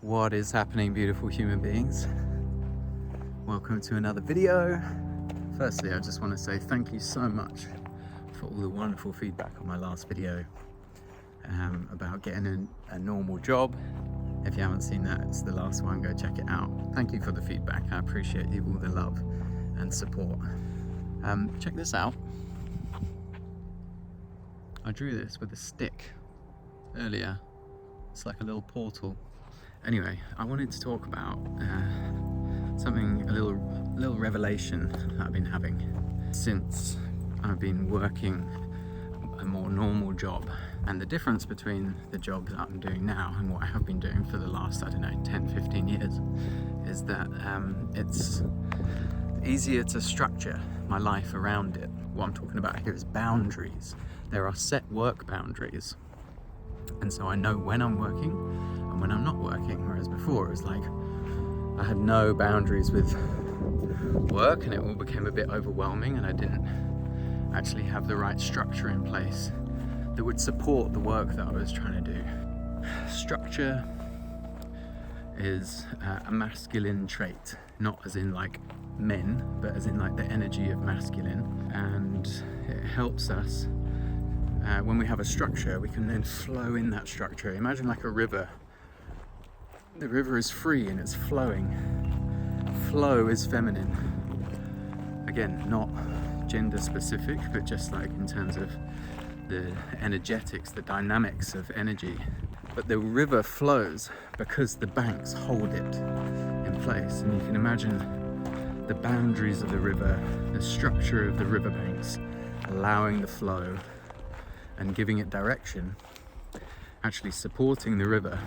What is happening, beautiful human beings? Welcome to another video. Firstly, I just want to say thank you so much for all the wonderful feedback on my last video about getting a normal job. If you haven't seen that, it's the last one, go check it out. Thank you for the feedback. I appreciate all the love and support. Check this out. I drew this with a stick earlier. It's like a little portal. Anyway, I wanted to talk about something, a little revelation that I've been having since I've been working a more normal job. And the difference between the job that I'm doing now and what I have been doing for the last, 10, 15 years is that it's easier to structure my life around it. What I'm talking about here is boundaries. There are set work boundaries. And so I know when I'm working and when I'm not working, whereas before it was like I had no boundaries with work and it all became a bit overwhelming and I didn't actually have the right structure in place that would support the work that I was trying to do. Structure is a masculine trait, not as in like men, but as in like the energy of masculine, and it helps us. When we have a structure, we can then flow in that structure. Imagine like a river. The river is free and it's flowing. Flow is feminine. Again, not gender specific, but just like in terms of the energetics, the dynamics of energy. But the river flows because the banks hold it in place. And you can imagine the boundaries of the river, the structure of the riverbanks, allowing the flow and giving it direction, actually supporting the river.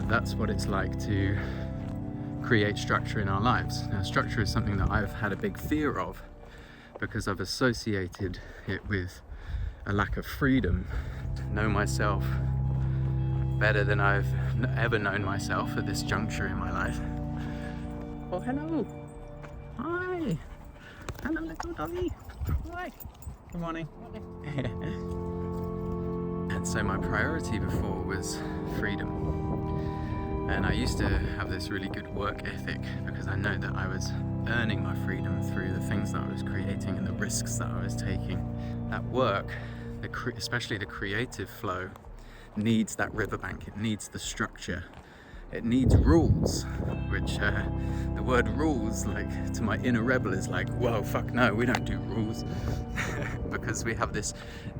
That's what it's like to create structure in our lives. Now, structure is something that I've had a big fear of because I've associated it with a lack of freedom. Know myself better than I've ever known myself at this juncture in my life. Oh, hello. Hi. Hello, little doggy. Hi. Good morning. And so my priority before was freedom. And I used to have this really good work ethic because I know that I was earning my freedom through the things that I was creating and the risks that I was taking. That work, especially the creative flow, needs that riverbank. It needs the structure. It needs rules, which the word rules, like to my inner rebel, is like, whoa, fuck no, we don't do rules. Because we have this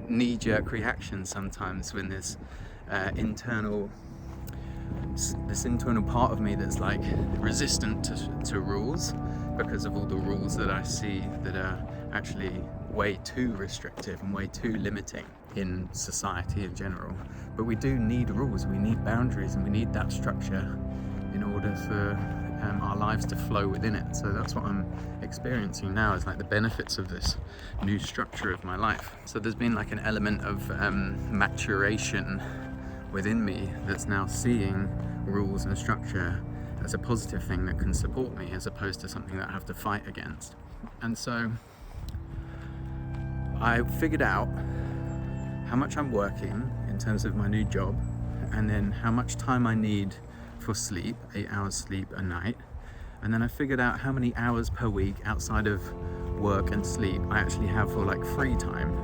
knee-jerk reaction sometimes when this internal part of me that's like resistant to rules because of all the rules that I see that are actually way too restrictive and way too limiting in society in general. But we do need rules, we need boundaries, and we need that structure in order for our lives to flow within it. So that's what I'm experiencing now, is like the benefits of this new structure of my life. So there's been like an element of maturation within me that's now seeing rules and structure as a positive thing that can support me, as opposed to something that I have to fight against. And so I figured out how much I'm working in terms of my new job, and then how much time I need for sleep, 8 hours sleep a night. And then I figured out how many hours per week outside of work and sleep I actually have for like free time.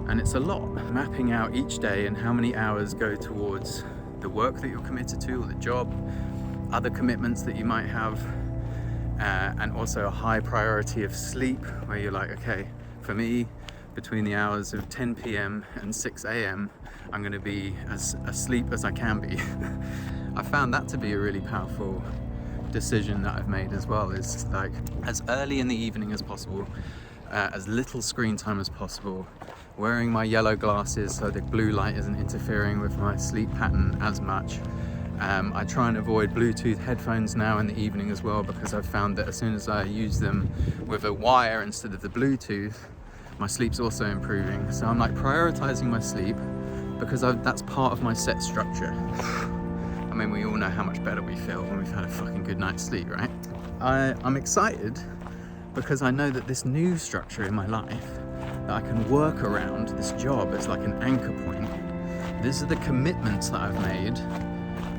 And it's a lot, mapping out each day and how many hours go towards the work that you're committed to, or the job, other commitments that you might have, and also a high priority of sleep, where you're like, okay, for me, between the hours of 10 p.m. and 6 a.m, I'm going to be as asleep as I can be. I found that to be a really powerful decision that I've made as well, is like as early in the evening as possible, as little screen time as possible, wearing my yellow glasses so the blue light isn't interfering with my sleep pattern as much. I try and avoid Bluetooth headphones now in the evening as well, because I've found that as soon as I use them with a wire instead of the Bluetooth, my sleep's also improving. So I'm like prioritizing my sleep because that's part of my set structure. I mean, we all know how much better we feel when we've had a fucking good night's sleep, right? I'm excited because I know that this new structure in my life that I can work around, this job as like an anchor point, these are the commitments that I've made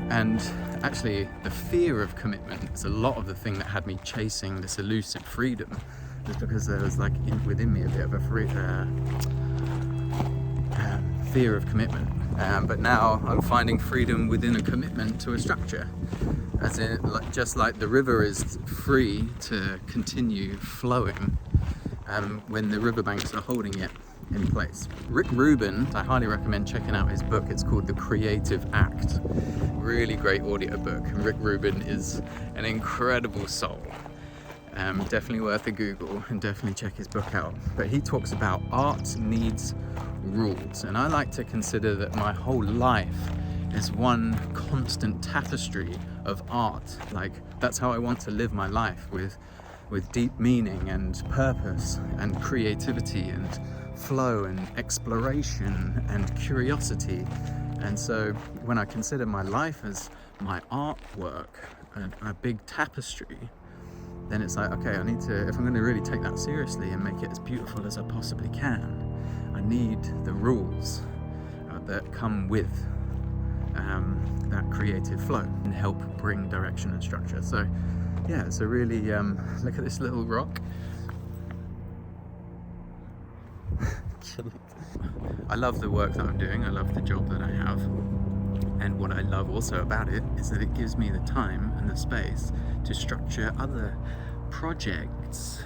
And actually, the fear of commitment is a lot of the thing that had me chasing this elusive freedom, just because there was like within me a bit of a fear of commitment. But now I'm finding freedom within a commitment to a structure, as in, just like the river is free to continue flowing when the riverbanks are holding it in place. Rick Rubin, I highly recommend checking out his book. It's called The Creative Act. Really great audio book. And Rick Rubin is an incredible soul. Definitely worth a Google, and definitely check his book out. But he talks about art needs rules, and I like to consider that my whole life is one constant tapestry of art. Like, that's how I want to live my life, with deep meaning and purpose and creativity and flow and exploration and curiosity. And so when I consider my life as my artwork and a big tapestry, then it's like, okay, I need to, if I'm going to really take that seriously and make it as beautiful as I possibly can, I need the rules that come with that creative flow and help bring direction and structure. So yeah, so really look at this little rock. I love the work that I'm doing, I love the job that I have, and what I love also about it is that it gives me the time and the space to structure other projects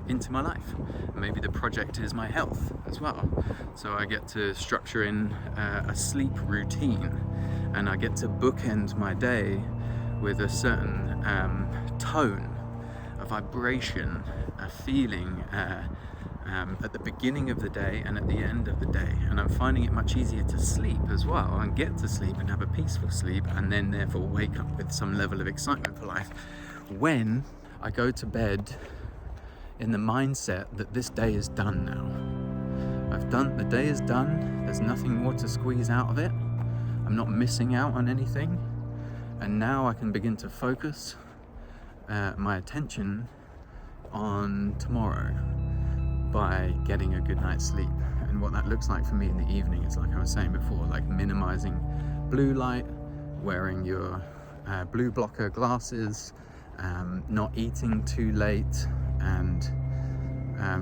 into my life. Maybe the project is my health as well, so I get to structure in a sleep routine, and I get to bookend my day with a certain tone, a vibration, a feeling at the beginning of the day and at the end of the day. And I'm finding it much easier to sleep as well, and get to sleep and have a peaceful sleep, and then therefore wake up with some level of excitement for life when I go to bed in the mindset that this day is done now. The day is done, there's nothing more to squeeze out of it, I'm not missing out on anything, and now I can begin to focus my attention on tomorrow by getting a good night's sleep. And what that looks like for me in the evening is, like I was saying before, like minimizing blue light, wearing your blue blocker glasses, not eating too late, and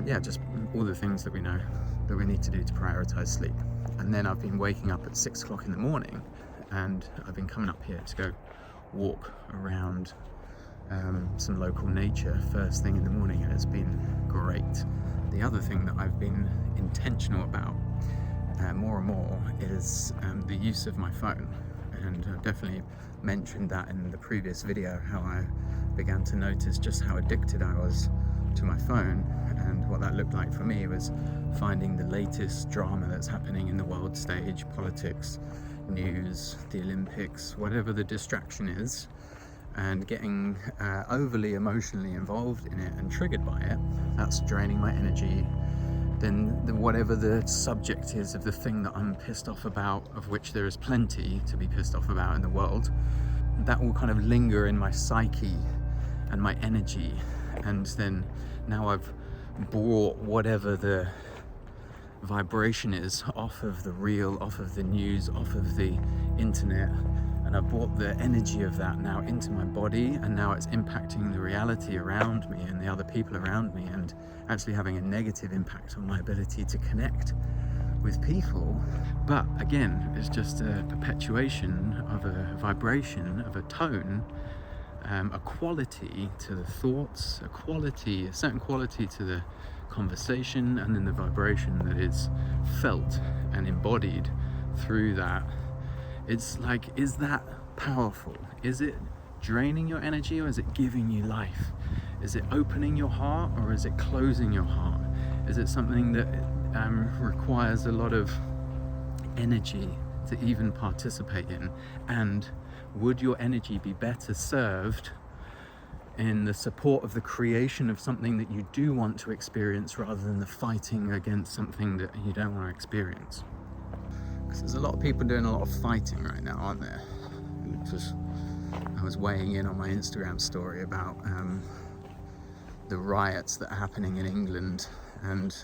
yeah, just all the things that we know that we need to do to prioritize sleep. And then I've been waking up at 6 o'clock in the morning, and I've been coming up here to go walk around some local nature first thing in the morning, and it's been great. The other thing that I've been intentional about more and more is the use of my phone, and I definitely mentioned that in the previous video, how I began to notice just how addicted I was to my phone. And what that looked like for me was finding the latest drama that's happening in the world stage, politics, news, the Olympics, whatever the distraction is, and getting overly emotionally involved in it and triggered by it. That's draining my energy. Then whatever the subject is of the thing that I'm pissed off about, of which there is plenty to be pissed off about in the world, that will kind of linger in my psyche and my energy. And then now I've brought whatever the vibration is off of the reel, off of the news, off of the internet, and I've brought the energy of that now into my body, and now it's impacting the reality around me and the other people around me, and actually having a negative impact on my ability to connect with people. But again, it's just a perpetuation of a vibration, of a tone, a quality to the thoughts, a certain quality to the conversation, and then the vibration that is felt and embodied through that. It's like, is that powerful? Is it draining your energy, or is it giving you life? Is it opening your heart, or is it closing your heart? Is it something that requires a lot of energy to even participate in? And would your energy be better served in the support of the creation of something that you do want to experience, rather than the fighting against something that you don't want to experience? Because there's a lot of people doing a lot of fighting right now, aren't there? I was weighing in on my Instagram story about the riots that are happening in England, and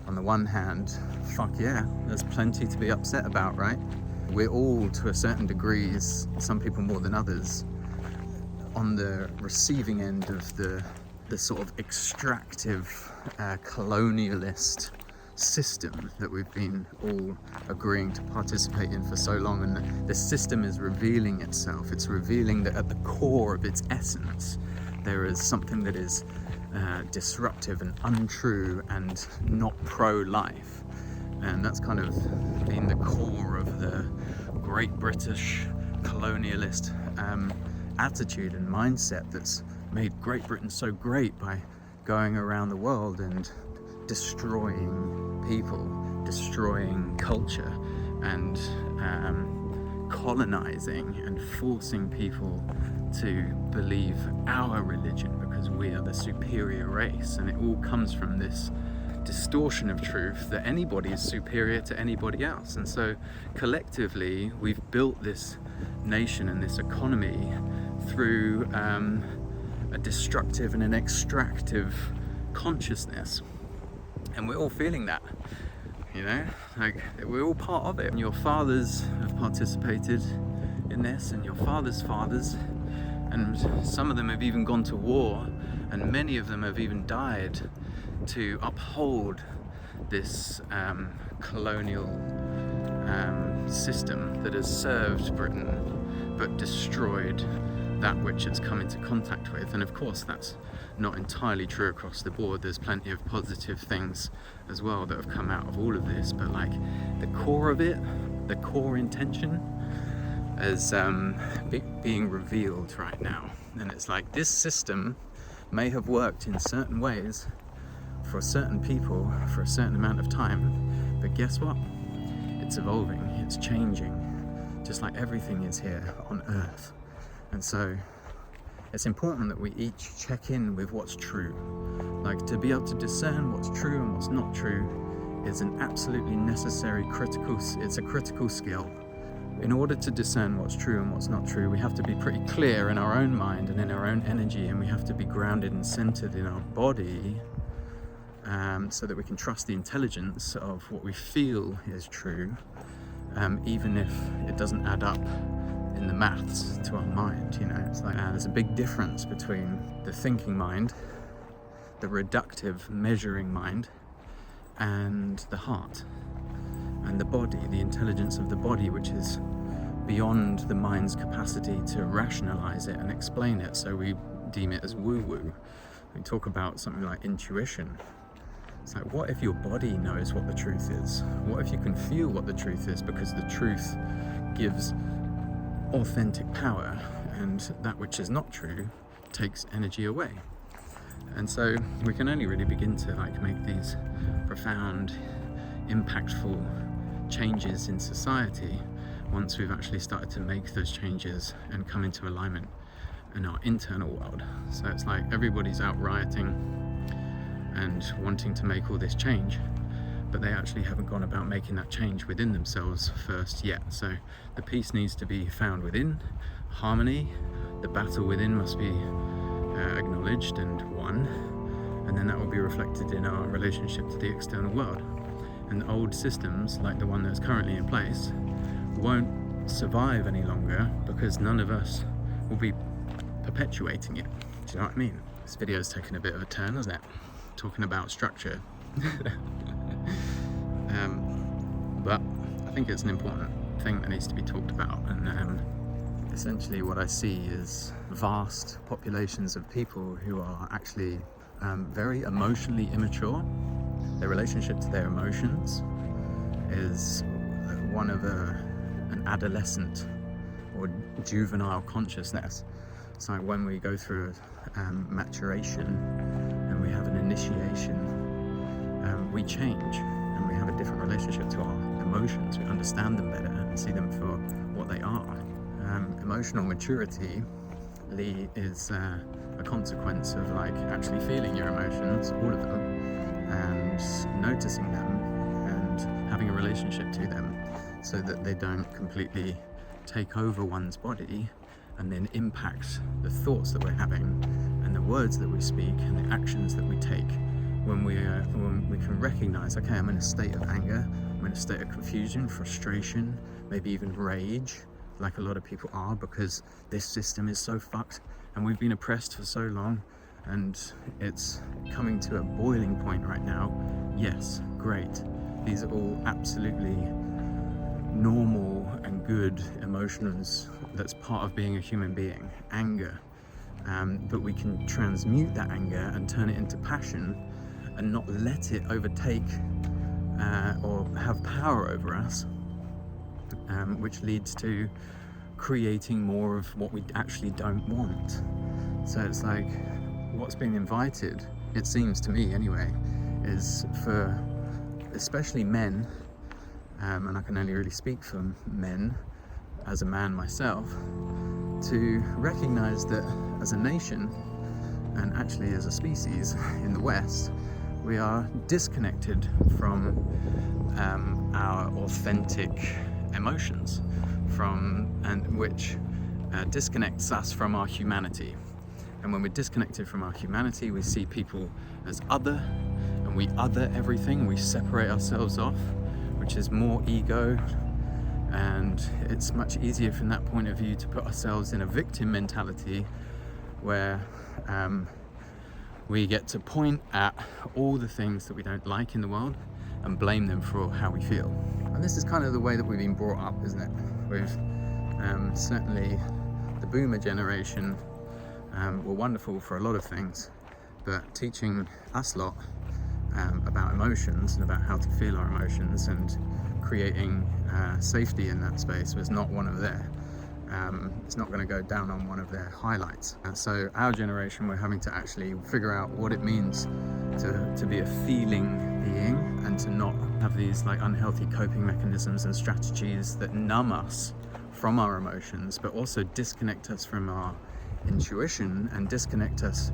on the one hand, fuck yeah, there's plenty to be upset about, right? we're all, to a certain degree, some people more than others, on the receiving end of the sort of extractive, colonialist system that we've been all agreeing to participate in for so long. And the system is revealing itself. It's revealing that at the core of its essence, there is something that is disruptive and untrue and not pro-life. And that's kind of been the core of the great British colonialist attitude and mindset that's made Great Britain so great by going around the world and destroying people, destroying culture, and colonizing and forcing people to believe our religion because we are the superior race. And it all comes from this distortion of truth that anybody is superior to anybody else. And so collectively we've built this nation and this economy through a destructive and an extractive consciousness, and we're all feeling that, you know, like we're all part of it. And your fathers have participated in this, and your fathers' fathers, and some of them have even gone to war, and many of them have even died to uphold this colonial system that has served Britain but destroyed that which it's come into contact with. And of course that's not entirely true across the board. There's plenty of positive things as well that have come out of all of this, but like the core of it, the core intention is being revealed right now. And it's like this system may have worked in certain ways for certain people for a certain amount of time, but guess what? It's evolving, it's changing, just like everything is here on Earth. And so it's important that we each check in with what's true. Like, to be able to discern what's true and what's not true is an absolutely necessary it's a critical skill. In order to discern what's true and what's not true, we have to be pretty clear in our own mind and in our own energy, and we have to be grounded and centered in our body, so that we can trust the intelligence of what we feel is true, even if it doesn't add up in the maths to our mind. You know, it's like there's a big difference between the thinking mind, the reductive measuring mind, and the heart and the body, the intelligence of the body, which is beyond the mind's capacity to rationalize it and explain it, so we deem it as woo-woo. We talk about something like intuition. It's like, what if your body knows what the truth is? What if you can feel what the truth is, because the truth gives authentic power, and that which is not true takes energy away. And so we can only really begin to like make these profound, impactful changes in society once we've actually started to make those changes and come into alignment in our internal world. So it's like everybody's out rioting and wanting to make all this change, but they actually haven't gone about making that change within themselves first yet. So the peace needs to be found within, harmony, the battle within must be acknowledged and won, and then that will be reflected in our relationship to the external world. And old systems like the one that's currently in place won't survive any longer because none of us will be perpetuating it. Do you know what I mean? This video's taken a bit of a turn, hasn't it? Talking about structure. But I think it's an important thing that needs to be talked about. And essentially what I see is vast populations of people who are actually very emotionally immature. Their relationship to their emotions is one of an adolescent or juvenile consciousness. It's like when we go through maturation and we have an initiation, we change and we have a different relationship to our emotions. We understand them better and see them for what they are. Emotional maturity is a consequence of like actually feeling your emotions, all of them, and noticing them and having a relationship to them so that they don't completely take over one's body and then impact the thoughts that we're having and the words that we speak and the actions that we take. When we can recognize, okay, I'm in a state of anger, I'm in a state of confusion, frustration, maybe even rage, like a lot of people are, because this system is so fucked and we've been oppressed for so long and it's coming to a boiling point right now. Yes, great. These are all absolutely normal and good emotions that's part of being a human being. Anger. But we can transmute that anger and turn it into passion and not let it overtake or have power over us, which leads to creating more of what we actually don't want. So it's like what's being invited, it seems to me anyway, is for especially men, and I can only really speak for men as a man myself, to recognize that as a nation and actually as a species in the West, we are disconnected from our authentic emotions, which disconnects us from our humanity. And when we're disconnected from our humanity, we see people as other, and we other everything. We separate ourselves off, which is more ego, and it's much easier from that point of view to put ourselves in a victim mentality where we get to point at all the things that we don't like in the world and blame them for how we feel. And this is kind of the way that we've been brought up, isn't it? We've certainly, the boomer generation were wonderful for a lot of things, but teaching us lot about emotions and about how to feel our emotions and creating safety in that space was not one of their, it's not going to go down on one of their highlights. So our generation, we're having to actually figure out what it means to be a feeling being and to not have these like unhealthy coping mechanisms and strategies that numb us from our emotions, but also disconnect us from our intuition and disconnect us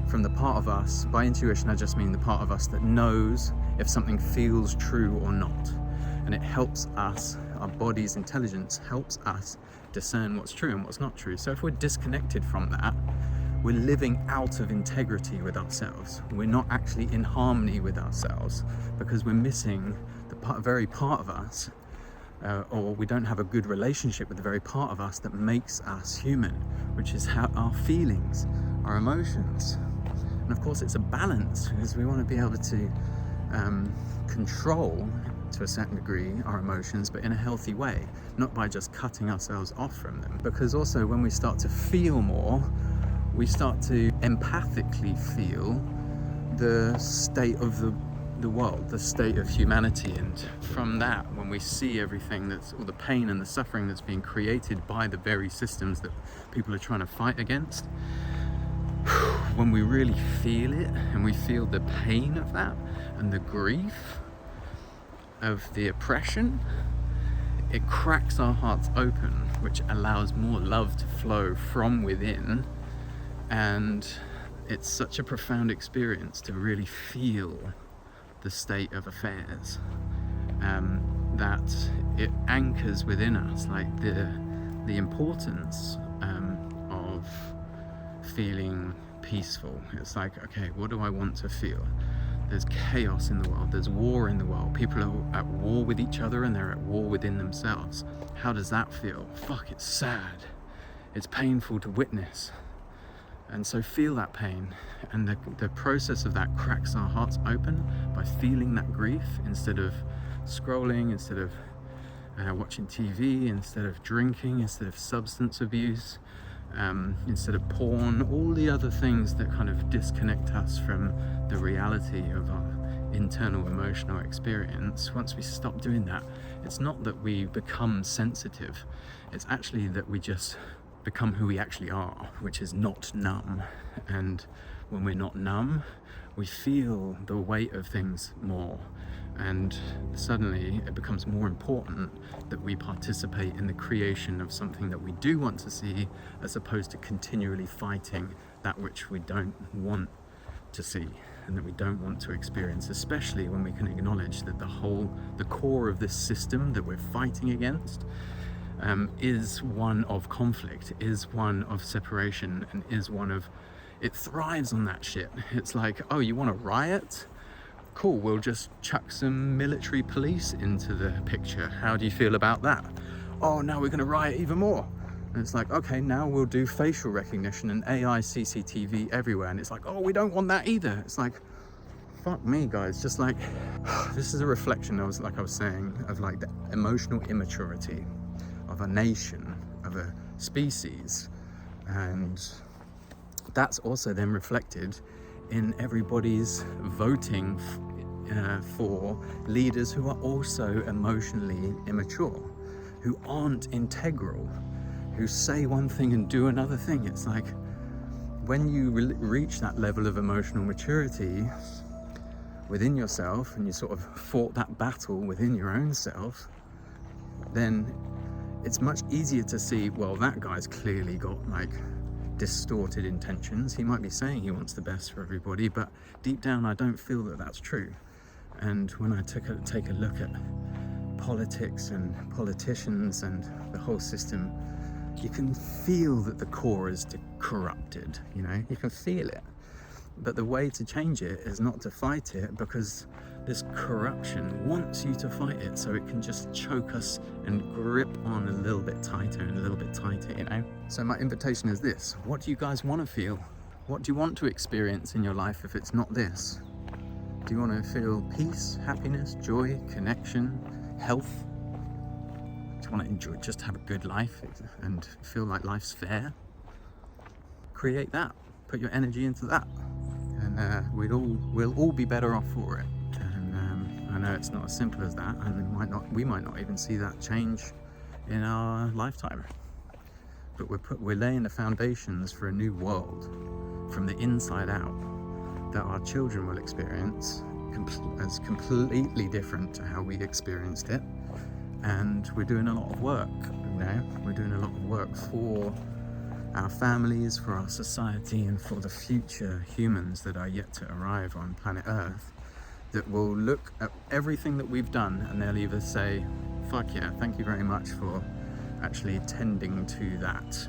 from the part of us. By intuition, I just mean the part of us that knows if something feels true or not. And it helps us, our body's intelligence helps us discern what's true and what's not true. So if we're disconnected from that, we're living out of integrity with ourselves. We're not actually in harmony with ourselves because we're missing the very part of us, or we don't have a good relationship with the very part of us that makes us human, which is how our feelings, our emotions. And of course it's a balance, because we want to be able to control to a certain degree our emotions, but in a healthy way, not by just cutting ourselves off from them. Because also when we start to feel more, we start to empathically feel the state of the world, the state of humanity, and from that, when we see everything that's all the pain and the suffering that's being created by the very systems that people are trying to fight against, when we really feel it and we feel the pain of that and the grief of the oppression, it cracks our hearts open, which allows more love to flow from within. And it's such a profound experience to really feel the state of affairs, that it anchors within us like the importance of feeling peaceful. It's like, okay, what do I want to feel? There's chaos in the world, there's war in the world, people are at war with each other and they're at war within themselves. How does that feel? Fuck, it's sad, it's painful to witness. And so feel that pain, and the process of that cracks our hearts open by feeling that grief instead of scrolling, instead of watching TV, instead of drinking, instead of substance abuse, instead of porn, all the other things that kind of disconnect us from the reality of our internal emotional experience. Once we stop doing that, it's not that we become sensitive, it's actually that we just become who we actually are, which is not numb. And when we're not numb, we feel the weight of things more, and suddenly it becomes more important that we participate in the creation of something that we do want to see, as opposed to continually fighting that which we don't want to see and that we don't want to experience, especially when we can acknowledge that the core of this system that we're fighting against is one of conflict, is one of separation, and is one of, it thrives on that shit. It's like, oh, you want a riot? Cool, we'll just chuck some military police into the picture. How do you feel about that? oh, now we're going to riot even more. And it's like, okay, now we'll do facial recognition and AI CCTV everywhere. And it's like, oh, we don't want that either. It's like, fuck me, guys. Just like, this is a reflection, like I was saying, of like the emotional immaturity of a nation, of a species. And that's also then reflected in everybody's voting for leaders who are also emotionally immature, who aren't integral, who say one thing and do another thing. It's like, when you reach that level of emotional maturity within yourself, and you sort of fought that battle within your own self, then it's much easier to see, well, that guy's clearly got like distorted intentions. He might be saying he wants the best for everybody, but deep down I don't feel that that's true. And when I take a look at politics and politicians and the whole system, you can feel that the core is corrupted, you know, you can feel it. But the way to change it is not to fight it, because this corruption wants you to fight it, so it can just choke us and grip on a little bit tighter and a little bit tighter, you know? So my invitation is this: what do you guys want to feel? What do you want to experience in your life if it's not this? Do you want to feel peace, happiness, joy, connection, health? Do you want to enjoy, just have a good life and feel like life's fair? Create that. Put your energy into that, and we'll all be better off for it. And I know it's not as simple as that, and we might not even see that change in our lifetime. But we're laying the foundations for a new world from the inside out that our children will experience as completely different to how we experienced it. And we're doing a lot of work, you know, we're doing a lot of work for our families, for our society, and for the future humans that are yet to arrive on planet Earth, that will look at everything that we've done and they'll either say, fuck yeah, thank you very much for actually tending to that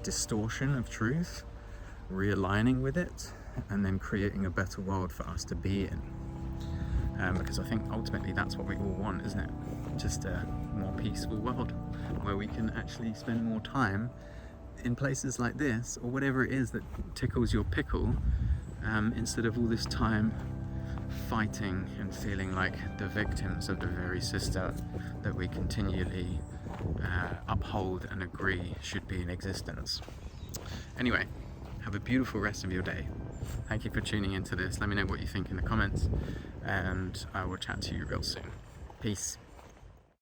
distortion of truth, realigning with it, and then creating a better world for us to be in. Because I think ultimately that's what we all want, isn't it? Just a more peaceful world where we can actually spend more time in places like this, or whatever it is that tickles your pickle, instead of all this time fighting and feeling like the victims of the very system that we continually uphold and agree should be in existence. Anyway, have a beautiful rest of your day. Thank you for tuning into this. Let me know what you think in the comments, and I will chat to you real soon. Peace.